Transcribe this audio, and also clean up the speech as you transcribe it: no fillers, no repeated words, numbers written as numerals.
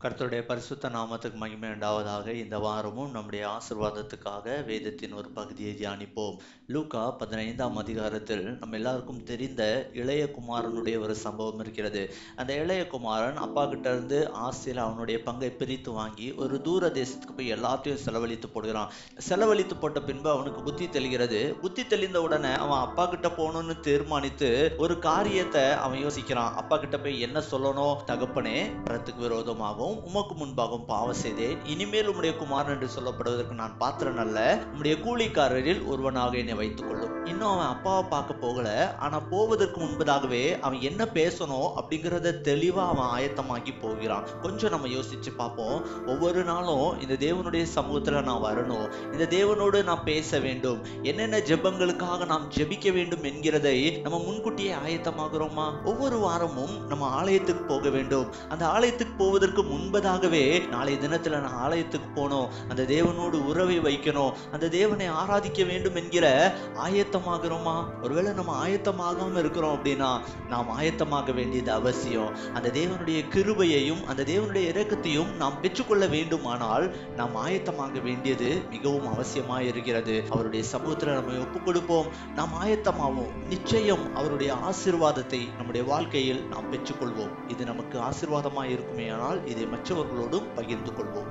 கர்த்தருடைய பரிசுத்த நாமத்துக்கு மகிமை உண்டாவதாக. இந்த வாரமும் நம்முடைய ஆசீர்வாதத்துக்காக வேதத்தின் ஒரு பகுதியை தியானிப்போம். லூக்கா 15ஆம் அதிகாரத்தில் நம்ம எல்லாருக்கும் தெரிந்த இளைய குமாரனுடைய ஒரு சம்பவம் இருக்கிறது. அந்த இளைய குமாரன் அப்பா கிட்ட இருந்து ஆசையில் அவனுடைய பங்கை பிரித்து வாங்கி ஒரு தூர தேசத்துக்கு போய் எல்லாத்தையும் செலவழித்து போடுகிறான். செலவழித்து போட்ட பின்பு அவனுக்கு புத்தி தெளிகிறது. புத்தி தெளிந்த உடனே அவன் அப்பா கிட்ட போகணும்னு தீர்மானித்து ஒரு காரியத்தை அவன் யோசிக்கிறான். அப்பா கிட்ட போய் என்ன சொல்லணும்? தகப்பனே, பரத்துக்கு விரோதமாகவும் உமக்கு முன்பாகவும் பாவம் செய்தேன். இனிமேல் உம்முடைய குமாரன் என்று சொல்லப்படுவதற்கு நான் பாத்திரன் அல்ல. உம்முடைய கூலிக்காரரில் ஒருவனாக என்னை வைத்துக் கொள்ளும். இன்னும் அவன் அப்பாவை பார்க்க போகல. ஆனா போவதற்கு முன்பதாகவே அவன் என்ன பேசணும் அப்படிங்கறத தெளிவா அவன் ஆயத்தமாக்கி போகிறான். கொஞ்சம் நம்ம யோசிச்சு பார்ப்போம். ஒவ்வொரு நாளும் இந்த தேவனுடைய சமூகத்துல நான் வரணும், இந்த தேவனோடு நான் பேச வேண்டும், என்னென்ன ஜெபங்களுக்காக நாம் ஜெபிக்க வேண்டும் என்கிறதை நம்ம முன்கூட்டியே ஆயத்தமாகிறோமா? ஒவ்வொரு வாரமும் நம்ம ஆலயத்துக்கு போக வேண்டும். அந்த ஆலயத்துக்கு போவதற்கு முன்பதாகவே நாளைய தினத்துல நான் ஆலயத்துக்கு போனோம், அந்த தேவனோடு உறவை வைக்கணும், அந்த தேவனை ஆராதிக்க வேண்டும் என்கிற ஆயத்தமாகிறோமா? ஒருவேளை நம்ம ஆயத்தமாகாம இருக்கிறோம் அப்படின்னா நாம் ஆயத்தமாக வேண்டியது அவசியம். அந்த தேவனுடைய கிருபையையும் அந்த தேவனுடைய இரக்கத்தையும் நாம் பெற்றுக்கொள்ள வேண்டுமானால் நாம் ஆயத்தமாக வேண்டியது மிகவும் அவசியமாக இருக்கிறது. அவருடைய சமூகத்துல நம்ம ஒப்புக் கொடுப்போம், நாம் ஆயத்தமாவோம். நிச்சயம் அவருடைய ஆசீர்வாதத்தை நம்முடைய வாழ்க்கையில் நாம் பெற்றுக்கொள்வோம். இது நமக்கு ஆசீர்வாதமாக இருக்குமே, ஆனால் இதை மற்றவர்களோடும் பகிர்ந்து கொள்வோம்.